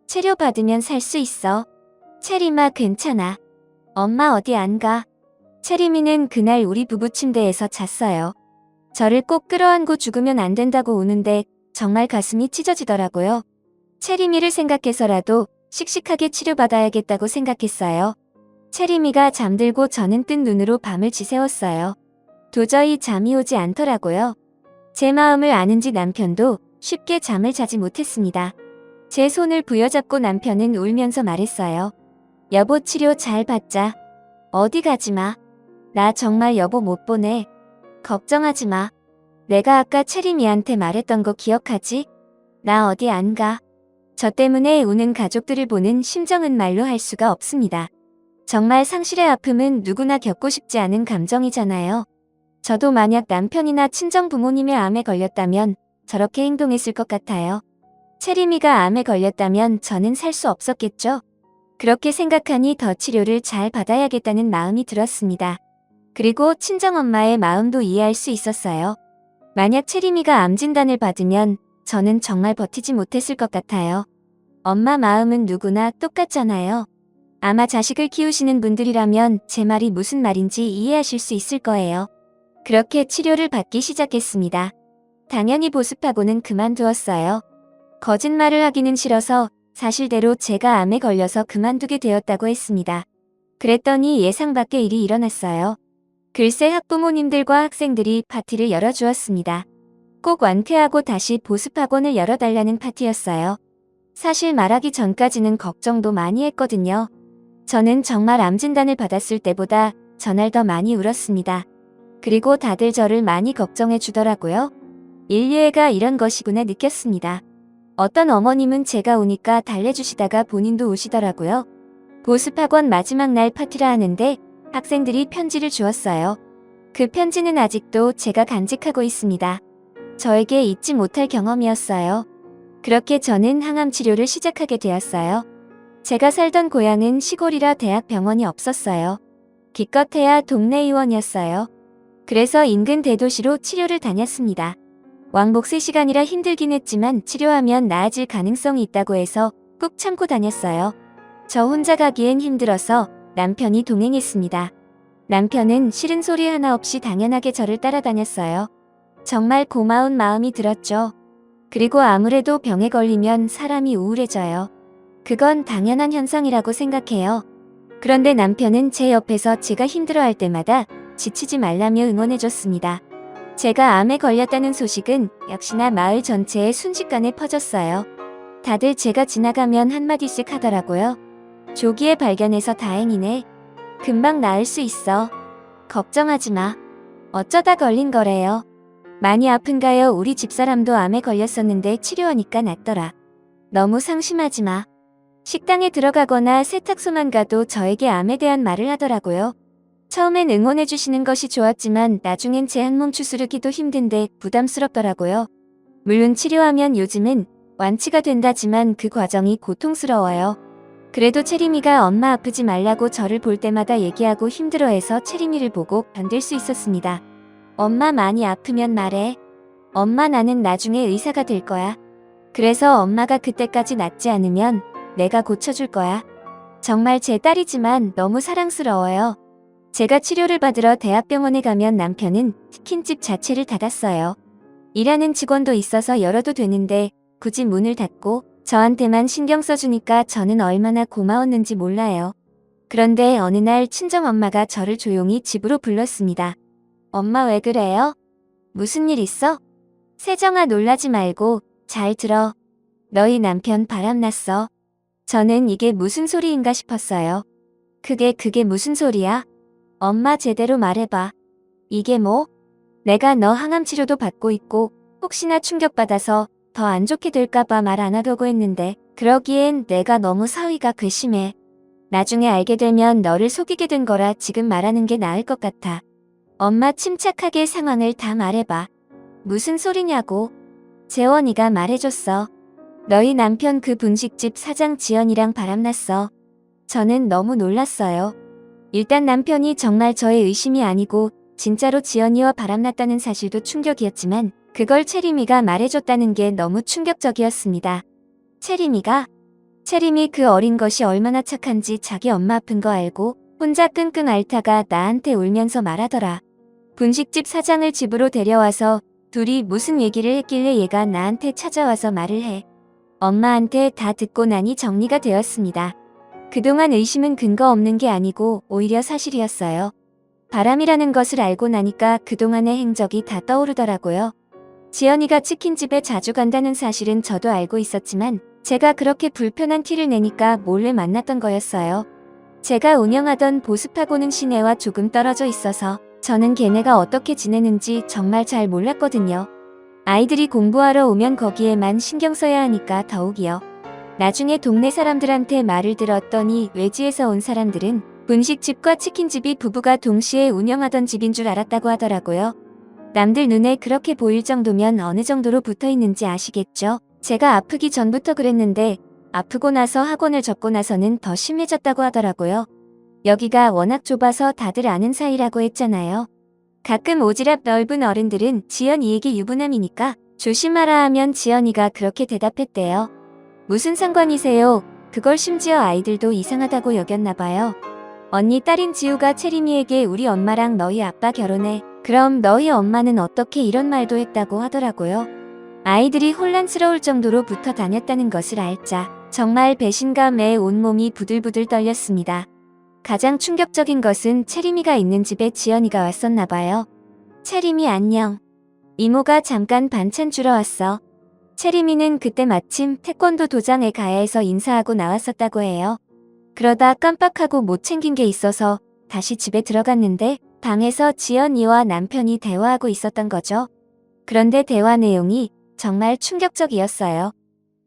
치료받으면 살 수 있어. 채림아 괜찮아. 엄마 어디 안 가. 채림이는 그날 우리 부부 침대에서 잤어요. 저를 꼭 끌어안고 죽으면 안 된다고 우는데 정말 가슴이 찢어지더라고요. 채림이를 생각해서라도 씩씩하게 치료받아야겠다고 생각했어요. 채림이가 잠들고 저는 뜬 눈으로 밤을 지새웠어요. 도저히 잠이 오지 않더라고요. 제 마음을 아는지 남편도 쉽게 잠을 자지 못했습니다. 제 손을 부여잡고 남편은 울면서 말했어요. 여보 치료 잘 받자. 어디 가지 마. 나 정말 여보 못 보내. 걱정하지 마. 내가 아까 채림이한테 말했던 거 기억하지? 나 어디 안 가. 저 때문에 우는 가족들을 보는 심정은 말로 할 수가 없습니다. 정말 상실의 아픔은 누구나 겪고 싶지 않은 감정이잖아요. 저도 만약 남편이나 친정 부모님의 암에 걸렸다면 저렇게 행동했을 것 같아요. 채림이가 암에 걸렸다면 저는 살 수 없었겠죠? 그렇게 생각하니 더 치료를 잘 받아야겠다는 마음이 들었습니다. 그리고 친정엄마의 마음도 이해할 수 있었어요. 만약 채림이가 암 진단을 받으면 저는 정말 버티지 못했을 것 같아요. 엄마 마음은 누구나 똑같잖아요. 아마 자식을 키우시는 분들이라면 제 말이 무슨 말인지 이해하실 수 있을 거예요. 그렇게 치료를 받기 시작했습니다. 당연히 보습하고는 그만두었어요. 거짓말을 하기는 싫어서 사실대로 제가 암에 걸려서 그만두게 되었다고 했습니다. 그랬더니 예상 밖의 일이 일어났어요. 글쎄 학부모님들과 학생들이 파티를 열어주었습니다. 꼭 완쾌하고 다시 보습학원을 열어달라는 파티였어요. 사실 말하기 전까지는 걱정도 많이 했거든요. 저는 정말 암 진단을 받았을 때보다 전날 더 많이 울었습니다. 그리고 다들 저를 많이 걱정해 주더라고요. 인류애가 이런 것이구나 느꼈습니다. 어떤 어머님은 제가 우니까 달래주시다가 본인도 우시더라고요. 보습학원 마지막 날 파티라 하는데 학생들이 편지를 주었어요. 그 편지는 아직도 제가 간직하고 있습니다. 저에게 잊지 못할 경험이었어요. 그렇게 저는 항암 치료를 시작하게 되었어요. 제가 살던 고향은 시골이라 대학병원이 없었어요. 기껏해야 동네 의원이었어요. 그래서 인근 대도시로 치료를 다녔습니다. 왕복 3시간이라 힘들긴 했지만 치료하면 나아질 가능성이 있다고 해서 꾹 참고 다녔어요. 저 혼자 가기엔 힘들어서 남편이 동행했습니다. 남편은 싫은 소리 하나 없이 당연하게 저를 따라다녔어요. 정말 고마운 마음이 들었죠. 그리고 아무래도 병에 걸리면 사람이 우울해져요. 그건 당연한 현상이라고 생각해요. 그런데 남편은 제 옆에서 제가 힘들어할 때마다 지치지 말라며 응원해줬습니다. 제가 암에 걸렸다는 소식은 역시나 마을 전체에 순식간에 퍼졌어요. 다들 제가 지나가면 한마디씩 하더라고요. 조기에 발견해서 다행이네. 금방 나을 수 있어. 걱정하지 마. 어쩌다 걸린 거래요. 많이 아픈가요? 우리 집사람도 암에 걸렸었는데 치료하니까 낫더라. 너무 상심하지 마. 식당에 들어가거나 세탁소만 가도 저에게 암에 대한 말을 하더라고요. 처음엔 응원해주시는 것이 좋았지만 나중엔 제 한몸 추스르기도 힘든데 부담스럽더라고요. 물론 치료하면 요즘은 완치가 된다지만 그 과정이 고통스러워요. 그래도 채림이가 엄마 아프지 말라고 저를 볼 때마다 얘기하고 힘들어해서 채림이를 보고 견딜 수 있었습니다. 엄마 많이 아프면 말해. 엄마 나는 나중에 의사가 될 거야. 그래서 엄마가 그때까지 낫지 않으면 내가 고쳐줄 거야. 정말 제 딸이지만 너무 사랑스러워요. 제가 치료를 받으러 대학병원에 가면 남편은 치킨집 자체를 닫았어요. 일하는 직원도 있어서 열어도 되는데 굳이 문을 닫고 저한테만 신경 써주니까 저는 얼마나 고마웠는지 몰라요. 그런데 어느 날 친정엄마가 저를 조용히 집으로 불렀습니다. 엄마 왜 그래요? 무슨 일 있어? 세정아 놀라지 말고 잘 들어. 너희 남편 바람났어. 저는 이게 무슨 소리인가 싶었어요. 그게 무슨 소리야? 엄마 제대로 말해봐. 이게 뭐? 내가 너 항암 치료도 받고 있고 혹시나 충격받아서 더 안 좋게 될까봐 말 안 하려고 했는데 그러기엔 내가 너무 사위가 괘씸해. 나중에 알게 되면 너를 속이게 된 거라 지금 말하는 게 나을 것 같아. 엄마 침착하게 상황을 다 말해봐. 무슨 소리냐고. 재원이가 말해줬어. 너희 남편 그 분식집 사장 지연이랑 바람났어. 저는 너무 놀랐어요. 일단 남편이 정말 저의 의심이 아니고 진짜로 지연이와 바람났다는 사실도 충격이었지만 그걸 채림이가 말해줬다는 게 너무 충격적이었습니다. 채림이 그 어린 것이 얼마나 착한지 자기 엄마 아픈 거 알고 혼자 끙끙 앓다가 나한테 울면서 말하더라. 분식집 사장을 집으로 데려와서 둘이 무슨 얘기를 했길래 얘가 나한테 찾아와서 말을 해. 엄마한테 다 듣고 나니 정리가 되었습니다. 그동안 의심은 근거 없는 게 아니고 오히려 사실이었어요. 바람이라는 것을 알고 나니까 그동안의 행적이 다 떠오르더라고요. 지연이가 치킨집에 자주 간다는 사실은 저도 알고 있었지만 제가 그렇게 불편한 티를 내니까 몰래 만났던 거였어요. 제가 운영하던 보습학원은 시내와 조금 떨어져 있어서 저는 걔네가 어떻게 지내는지 정말 잘 몰랐거든요. 아이들이 공부하러 오면 거기에만 신경 써야 하니까 더욱이요. 나중에 동네 사람들한테 말을 들었더니 외지에서 온 사람들은 분식집과 치킨집이 부부가 동시에 운영하던 집인 줄 알았다고 하더라고요. 남들 눈에 그렇게 보일 정도면 어느 정도로 붙어 있는지 아시겠죠? 제가 아프기 전부터 그랬는데 아프고 나서 학원을 접고 나서는 더 심해졌다고 하더라고요. 여기가 워낙 좁아서 다들 아는 사이라고 했잖아요. 가끔 오지랖 넓은 어른들은 지연이에게 유부남이니까 조심하라 하면 지연이가 그렇게 대답했대요. 무슨 상관이세요? 그걸 심지어 아이들도 이상하다고 여겼나 봐요. 언니 딸인 지우가 채림이에게 우리 엄마랑 너희 아빠 결혼해. 그럼 너희 엄마는 어떻게 이런 말도 했다고 하더라고요. 아이들이 혼란스러울 정도로 붙어 다녔다는 것을 알자 정말 배신감에 온몸이 부들부들 떨렸습니다. 가장 충격적인 것은 채림이가 있는 집에 지연이가 왔었나 봐요. 채림이 안녕. 이모가 잠깐 반찬 주러 왔어. 채림이는 그때 마침 태권도 도장에 가야 해서 인사하고 나왔었다고 해요. 그러다 깜빡하고 못 챙긴 게 있어서 다시 집에 들어갔는데 방에서 지연이와 남편이 대화하고 있었던 거죠. 그런데 대화 내용이 정말 충격적이었어요.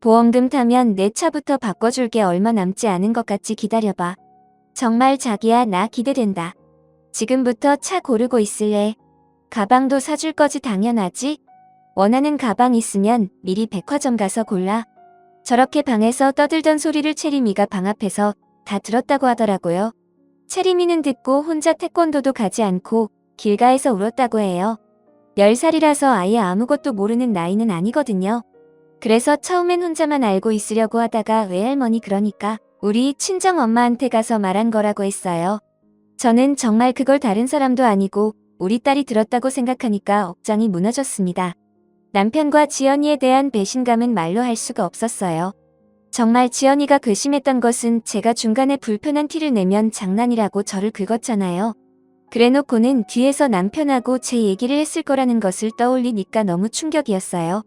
보험금 타면 내 차부터 바꿔줄게. 얼마 남지 않은 것 같지? 기다려봐. 정말 자기야, 나 기대된다. 지금부터 차 고르고 있을래? 가방도 사줄 거지? 당연하지. 원하는 가방 있으면 미리 백화점 가서 골라. 저렇게 방에서 떠들던 소리를 채림이가 방 앞에서 다 들었다고 하더라고요. 채림이는 듣고 혼자 태권도도 가지 않고 길가에서 울었다고 해요. 10살이라서 아예 아무것도 모르는 나이는 아니거든요. 그래서 처음엔 혼자만 알고 있으려고 하다가 외할머니, 그러니까 우리 친정엄마한테 가서 말한 거라고 했어요. 저는 정말 그걸 다른 사람도 아니고 우리 딸이 들었다고 생각하니까 억장이 무너졌습니다. 남편과 지연이에 대한 배신감은 말로 할 수가 없었어요. 정말 지연이가 괘씸했던 것은 제가 중간에 불편한 티를 내면 장난이라고 저를 긁었잖아요. 그래놓고는 뒤에서 남편하고 제 얘기를 했을 거라는 것을 떠올리니까 너무 충격이었어요.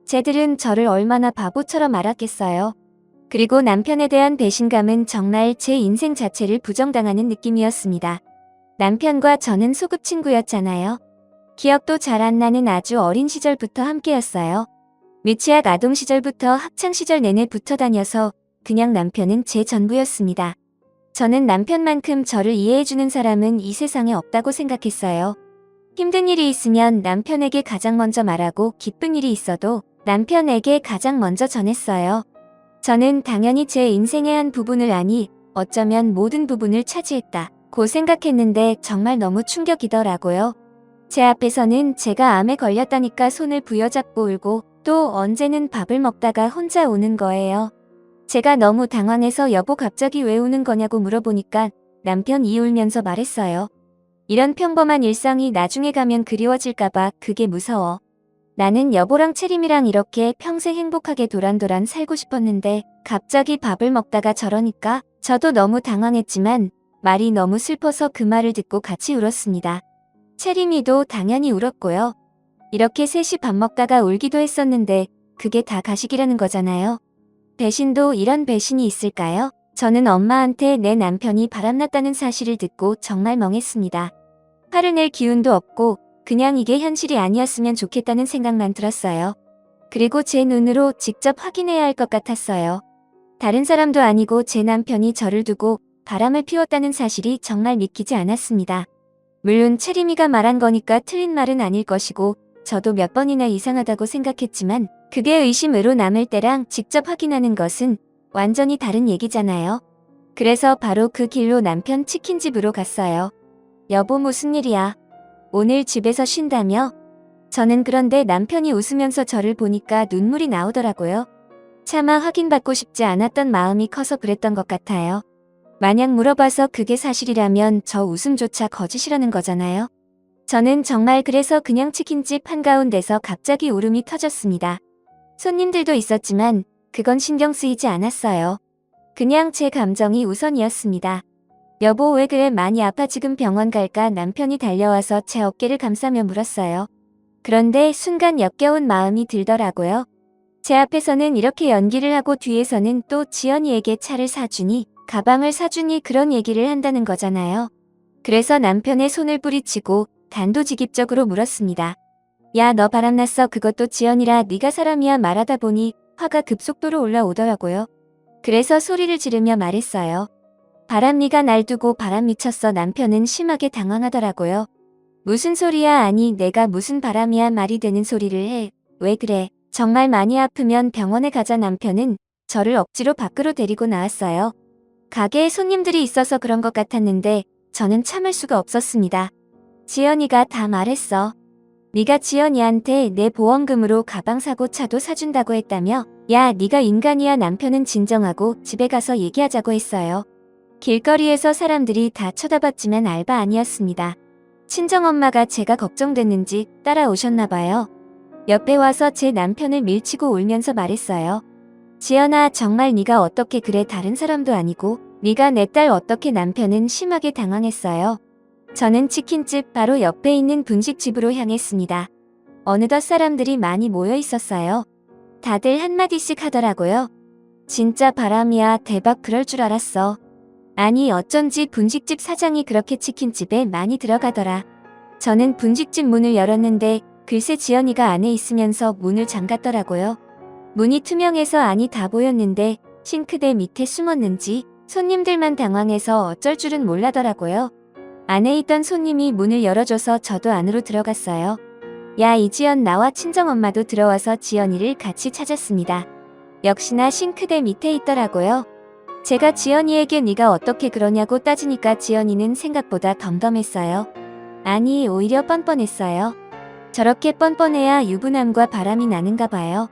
쟤들은 저를 얼마나 바보처럼 알았겠어요. 그리고 남편에 대한 배신감은 정말 제 인생 자체를 부정당하는 느낌이었습니다. 남편과 저는 소꿉친구였잖아요. 기억도 잘 안 나는 아주 어린 시절부터 함께였어요. 미취학 아동 시절부터 학창 시절 내내 붙어 다녀서 그냥 남편은 제 전부였습니다. 저는 남편만큼 저를 이해해주는 사람은 이 세상에 없다고 생각했어요. 힘든 일이 있으면 남편에게 가장 먼저 말하고 기쁜 일이 있어도 남편에게 가장 먼저 전했어요. 저는 당연히 제 인생의 한 부분을 아니 어쩌면 모든 부분을 차지했다고 생각했는데 정말 너무 충격이더라고요. 제 앞에서는 제가 암에 걸렸다니까 손을 부여잡고 울고 또 언제는 밥을 먹다가 혼자 우는 거예요. 제가 너무 당황해서 여보 갑자기 왜 우는 거냐고 물어보니까 남편이 울면서 말했어요. 이런 평범한 일상이 나중에 가면 그리워질까봐 그게 무서워. 나는 여보랑 채림이랑 이렇게 평생 행복하게 도란도란 살고 싶었는데 갑자기 밥을 먹다가 저러니까 저도 너무 당황했지만 말이 너무 슬퍼서 그 말을 듣고 같이 울었습니다. 채림이도 당연히 울었고요. 이렇게 셋이 밥 먹다가 울기도 했었는데 그게 다 가식이라는 거잖아요. 배신도 이런 배신이 있을까요? 저는 엄마한테 내 남편이 바람났다는 사실을 듣고 정말 멍했습니다. 화를 낼 기운도 없고 그냥 이게 현실이 아니었으면 좋겠다는 생각만 들었어요. 그리고 제 눈으로 직접 확인해야 할 것 같았어요. 다른 사람도 아니고 제 남편이 저를 두고 바람을 피웠다는 사실이 정말 믿기지 않았습니다. 물론 채림이가 말한 거니까 틀린 말은 아닐 것이고 저도 몇 번이나 이상하다고 생각했지만 그게 의심으로 남을 때랑 직접 확인하는 것은 완전히 다른 얘기잖아요. 그래서 바로 그 길로 남편 치킨집으로 갔어요. 여보, 무슨 일이야? 오늘 집에서 쉰다며? 저는 그런데 남편이 웃으면서 저를 보니까 눈물이 나오더라고요. 차마 확인받고 싶지 않았던 마음이 커서 그랬던 것 같아요. 만약 물어봐서 그게 사실이라면 저 웃음조차 거짓이라는 거잖아요. 저는 정말 그래서 그냥 치킨집 한가운데서 갑자기 울음이 터졌습니다. 손님들도 있었지만 그건 신경 쓰이지 않았어요. 그냥 제 감정이 우선이었습니다. 여보, 왜 그래? 많이 아파? 지금 병원 갈까? 남편이 달려와서 제 어깨를 감싸며 물었어요. 그런데 순간 역겨운 마음이 들더라고요. 제 앞에서는 이렇게 연기를 하고 뒤에서는 또 지연이에게 차를 사주니 가방을 사주니 그런 얘기를 한다는 거잖아요. 그래서 남편의 손을 뿌리치고 단도직입적으로 물었습니다. 야, 너 바람났어? 그것도 지연이라 네가 사람이야? 말하다 보니 화가 급속도로 올라오더라고요. 그래서 소리를 지르며 말했어요. 바람, 네가 날 두고 바람 미쳤어. 남편은 심하게 당황하더라고요. 무슨 소리야? 아니 내가 무슨 바람이야? 말이 되는 소리를 해. 왜 그래? 정말 많이 아프면 병원에 가자. 남편은 저를 억지로 밖으로 데리고 나왔어요. 가게에 손님들이 있어서 그런 것 같았는데 저는 참을 수가 없었습니다. 지연이가 다 말했어. 네가 지연이한테 내 보험금으로 가방 사고 차도 사준다고 했다며? 야, 네가 인간이야. 남편은 진정하고 집에 가서 얘기하자고 했어요. 길거리에서 사람들이 다 쳐다봤지만 알바 아니었습니다. 친정엄마가 제가 걱정됐는지 따라오셨나 봐요. 옆에 와서 제 남편을 밀치고 울면서 말했어요. 지연아, 정말 네가 어떻게 그래. 다른 사람도 아니고 네가 내 딸 어떻게. 남편은 심하게 당황했어요. 저는 치킨집 바로 옆에 있는 분식집으로 향했습니다. 어느덧 사람들이 많이 모여 있었어요. 다들 한마디씩 하더라고요. 진짜 바람이야. 대박. 그럴 줄 알았어. 아니, 어쩐지 분식집 사장이 그렇게 치킨집에 많이 들어가더라. 저는 분식집 문을 열었는데 글쎄 지연이가 안에 있으면서 문을 잠갔더라고요. 문이 투명해서 안이 다 보였는데 싱크대 밑에 숨었는지 손님들만 당황해서 어쩔 줄은 몰라더라고요. 안에 있던 손님이 문을 열어줘서 저도 안으로 들어갔어요. 야, 이지연. 나와 친정엄마도 들어와서 지연이를 같이 찾았습니다. 역시나 싱크대 밑에 있더라고요. 제가 지연이에게 네가 어떻게 그러냐고 따지니까 지연이는 생각보다 덤덤했어요. 아니, 오히려 뻔뻔했어요. 저렇게 뻔뻔해야 유부남과 바람이 나는가 봐요.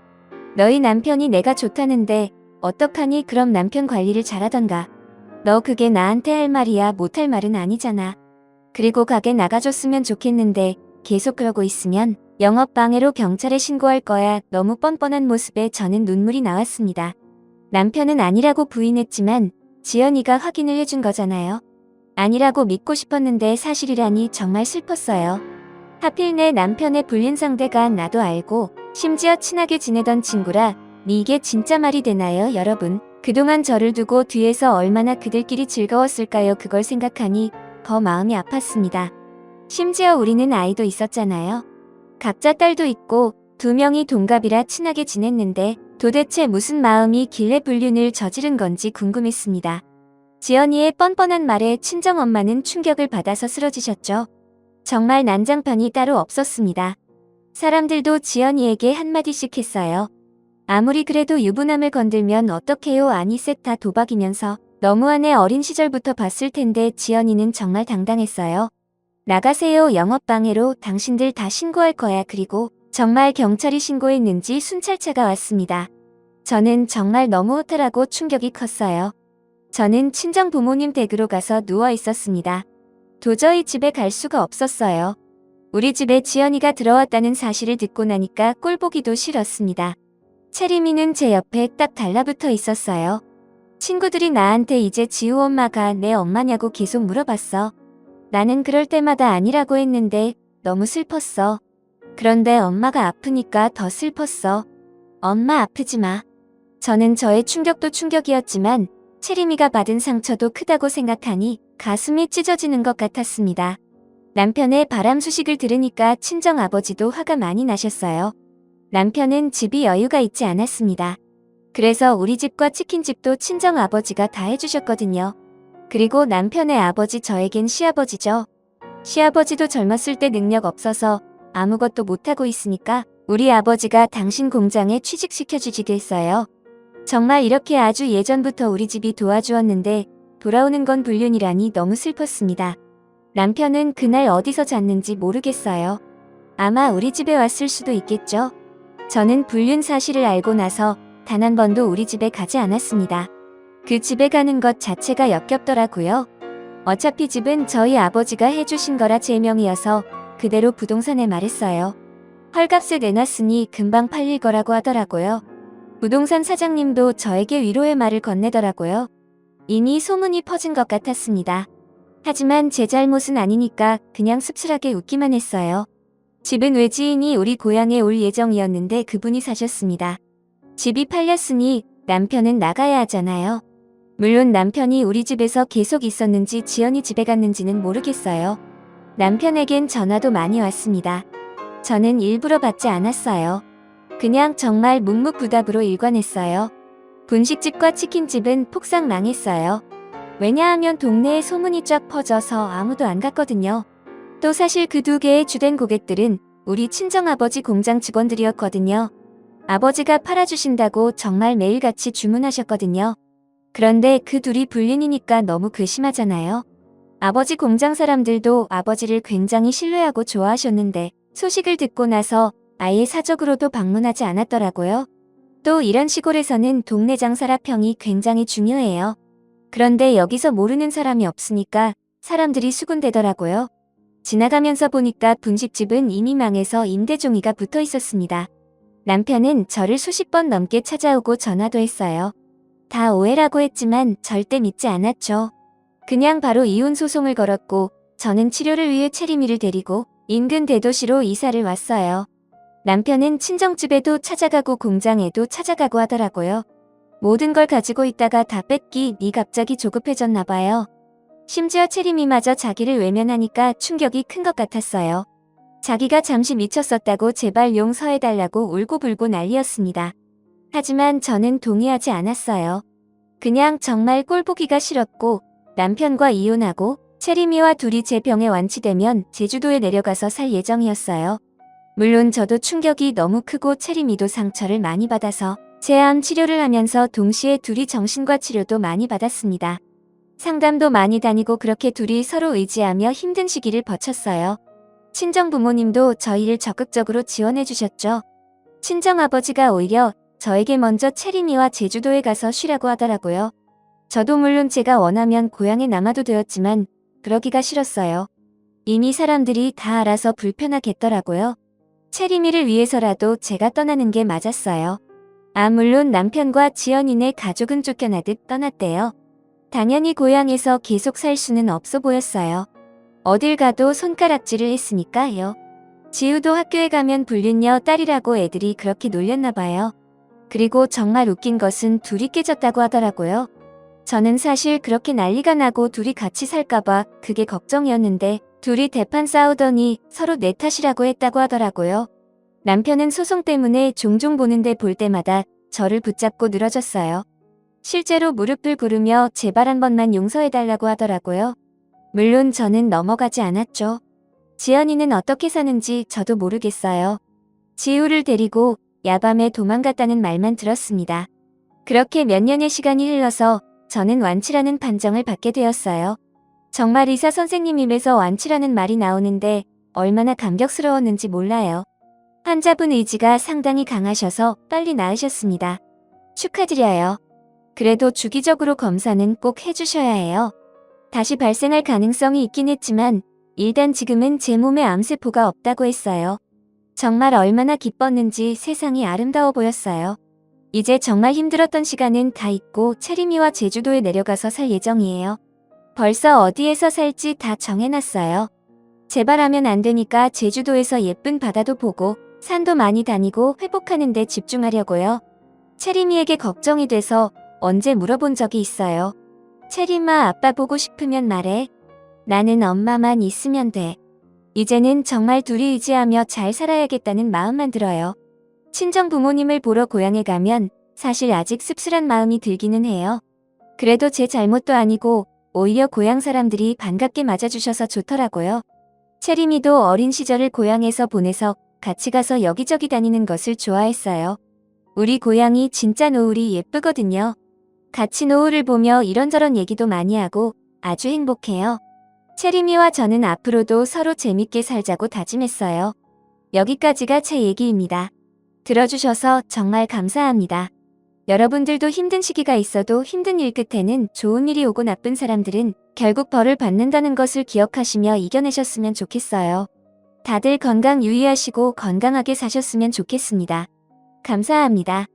너희 남편이 내가 좋다는데 어떡하니? 그럼 남편 관리를 잘하던가. 너 그게 나한테 할 말이야. 못할 말은 아니잖아. 그리고 가게 나가줬으면 좋겠는데 계속 그러고 있으면 영업방해로 경찰에 신고할 거야. 너무 뻔뻔한 모습에 저는 눈물이 나왔습니다. 남편은 아니라고 부인했지만 지연이가 확인을 해준 거잖아요. 아니라고 믿고 싶었는데 사실이라니 정말 슬펐어요. 하필 내 남편의 불륜 상대가 나도 알고 심지어 친하게 지내던 친구라 이게 진짜 말이 되나요? 여러분, 그동안 저를 두고 뒤에서 얼마나 그들끼리 즐거웠을까요? 그걸 생각하니 더 마음이 아팠습니다. 심지어 우리는 아이도 있었잖아요. 각자 딸도 있고 2명이 동갑이라 친하게 지냈는데 도대체 무슨 마음이 길래 불륜을 저지른 건지 궁금했습니다. 지연이의 뻔뻔한 말에 친정엄마는 충격을 받아서 쓰러지셨죠. 정말 난장판이 따로 없었습니다. 사람들도 지연이에게 한마디씩 했어요. 아무리 그래도 유부남을 건들면 어떡해요. 아니 셋 다 도박이면서 너무하네. 어린 시절부터 봤을 텐데 지연이는 정말 당당했어요. 나가세요. 영업방해로 당신들 다 신고할 거야. 그리고 정말 경찰이 신고했는지 순찰차가 왔습니다. 저는 정말 너무 허탈하고 충격이 컸어요. 저는 친정 부모님 댁으로 가서 누워 있었습니다. 도저히 집에 갈 수가 없었어요. 우리 집에 지연이가 들어왔다는 사실을 듣고 나니까 꼴보기도 싫었습니다. 채림이는 제 옆에 딱 달라붙어 있었어요. 친구들이 나한테 이제 지우 엄마가 내 엄마냐고 계속 물어봤어. 나는 그럴 때마다 아니라고 했는데 너무 슬펐어. 그런데 엄마가 아프니까 더 슬펐어. 엄마 아프지 마. 저는 저의 충격도 충격이었지만 채림이가 받은 상처도 크다고 생각하니 가슴이 찢어지는 것 같았습니다. 남편의 바람 소식을 들으니까 친정아버지도 화가 많이 나셨어요. 남편은 집이 여유가 있지 않았습니다. 그래서 우리 집과 치킨집도 친정아버지가 다 해주셨거든요. 그리고 남편의 아버지 저에겐 시아버지죠. 시아버지도 젊었을 때 능력 없어서 아무것도 못하고 있으니까 우리 아버지가 당신 공장에 취직시켜주기도 했어요. 정말 이렇게 아주 예전부터 우리 집이 도와주었는데 돌아오는 건 불륜이라니 너무 슬펐습니다. 남편은 그날 어디서 잤는지 모르겠어요. 아마 우리 집에 왔을 수도 있겠죠. 저는 불륜 사실을 알고 나서 단 한 번도 우리 집에 가지 않았습니다. 그 집에 가는 것 자체가 역겹더라고요. 어차피 집은 저희 아버지가 해주신 거라 제 명이어서 그대로 부동산에 말했어요. 헐값에 내놨으니 금방 팔릴 거라고 하더라고요. 부동산 사장님도 저에게 위로의 말을 건네더라고요. 이미 소문이 퍼진 것 같았습니다. 하지만 제 잘못은 아니니까 그냥 씁쓸하게 웃기만 했어요. 집은 외지인이 우리 고향에 올 예정이었는데 그분이 사셨습니다. 집이 팔렸으니 남편은 나가야 하잖아요. 물론 남편이 우리 집에서 계속 있었는지 지연이 집에 갔는지는 모르겠어요. 남편에겐 전화도 많이 왔습니다. 저는 일부러 받지 않았어요. 그냥 정말 묵묵부답으로 일관했어요. 분식집과 치킨집은 폭삭 망했어요. 왜냐하면 동네에 소문이 쫙 퍼져서 아무도 안 갔거든요. 또 사실 그 2개의 주된 고객들은 우리 친정아버지 공장 직원들이었거든요. 아버지가 팔아주신다고 정말 매일같이 주문하셨거든요. 그런데 그 둘이 불륜이니까 너무 괘씸하잖아요. 아버지 공장 사람들도 아버지를 굉장히 신뢰하고 좋아하셨는데 소식을 듣고 나서 아예 사적으로도 방문하지 않았더라고요. 또 이런 시골에서는 동네 장사라 평이 굉장히 중요해요. 그런데 여기서 모르는 사람이 없으니까 사람들이 수군대더라고요. 지나가면서 보니까 분식집은 이미 망해서 임대종이가 붙어 있었습니다. 남편은 저를 수십 번 넘게 찾아오고 전화도 했어요. 다 오해라고 했지만 절대 믿지 않았죠. 그냥 바로 이혼 소송을 걸었고 저는 치료를 위해 채림이를 데리고 인근 대도시로 이사를 왔어요. 남편은 친정집에도 찾아가고 공장에도 찾아가고 하더라고요. 모든 걸 가지고 있다가 다 뺏기 니 갑자기 조급해졌나 봐요. 심지어 채림이마저 자기를 외면하니까 충격이 큰 것 같았어요. 자기가 잠시 미쳤었다고 제발 용서해달라고 울고불고 난리였습니다. 하지만 저는 동의하지 않았어요. 그냥 정말 꼴보기가 싫었고 남편과 이혼하고 채림이와 둘이 제 병에 완치되면 제주도에 내려가서 살 예정이었어요. 물론 저도 충격이 너무 크고 채림이도 상처를 많이 받아서 제암 치료를 하면서 동시에 둘이 정신과 치료도 많이 받았습니다. 상담도 많이 다니고 그렇게 둘이 서로 의지하며 힘든 시기를 버텼어요. 친정 부모님도 저희를 적극적으로 지원해 주셨죠. 친정 아버지가 오히려 저에게 먼저 채림이와 제주도에 가서 쉬라고 하더라고요. 저도 물론 제가 원하면 고향에 남아도 되었지만 그러기가 싫었어요. 이미 사람들이 다 알아서 불편하겠더라고요. 채림이를 위해서라도 제가 떠나는 게 맞았어요. 물론 남편과 지연이네 가족은 쫓겨나듯 떠났대요. 당연히 고향에서 계속 살 수는 없어 보였어요. 어딜 가도 손가락질을 했으니까요. 지우도 학교에 가면 불륜녀 딸이라고 애들이 그렇게 놀렸나 봐요. 그리고 정말 웃긴 것은 둘이 깨졌다고 하더라고요. 저는 사실 그렇게 난리가 나고 둘이 같이 살까봐 그게 걱정이었는데 둘이 대판 싸우더니 서로 내 탓이라고 했다고 하더라고요. 남편은 소송 때문에 종종 보는데 볼 때마다 저를 붙잡고 늘어졌어요. 실제로 무릎을 꿇으며 제발 한 번만 용서해달라고 하더라고요. 물론 저는 넘어가지 않았죠. 지연이는 어떻게 사는지 저도 모르겠어요. 지우를 데리고 야밤에 도망갔다는 말만 들었습니다. 그렇게 몇 년의 시간이 흘러서 저는 완치라는 판정을 받게 되었어요. 정말 의사 선생님 입에서 완치라는 말이 나오는데 얼마나 감격스러웠는지 몰라요. 환자분 의지가 상당히 강하셔서 빨리 나으셨습니다. 축하드려요. 그래도 주기적으로 검사는 꼭 해주셔야 해요. 다시 발생할 가능성이 있긴 했지만 일단 지금은 제 몸에 암세포가 없다고 했어요. 정말 얼마나 기뻤는지 세상이 아름다워 보였어요. 이제 정말 힘들었던 시간은 다 잊고 채림이와 제주도에 내려가서 살 예정이에요. 벌써 어디에서 살지 다 정해놨어요. 제발 하면 안 되니까 제주도에서 예쁜 바다도 보고 산도 많이 다니고 회복하는 데 집중하려고요. 채림이에게 걱정이 돼서 언제 물어본 적이 있어요. 채림아, 아빠 보고 싶으면 말해. 나는 엄마만 있으면 돼. 이제는 정말 둘이 의지하며 잘 살아야겠다는 마음만 들어요. 친정 부모님을 보러 고향에 가면 사실 아직 씁쓸한 마음이 들기는 해요. 그래도 제 잘못도 아니고 오히려 고향 사람들이 반갑게 맞아주셔서 좋더라고요. 채림이도 어린 시절을 고향에서 보내서 같이 가서 여기저기 다니는 것을 좋아했어요. 우리 고향이 진짜 노을이 예쁘거든요. 같이 노을을 보며 이런저런 얘기도 많이 하고 아주 행복해요. 채림이와 저는 앞으로도 서로 재밌게 살자고 다짐했어요. 여기까지가 제 얘기입니다. 들어주셔서 정말 감사합니다. 여러분들도 힘든 시기가 있어도 힘든 일 끝에는 좋은 일이 오고 나쁜 사람들은 결국 벌을 받는다는 것을 기억하시며 이겨내셨으면 좋겠어요. 다들 건강 유의하시고 건강하게 사셨으면 좋겠습니다. 감사합니다.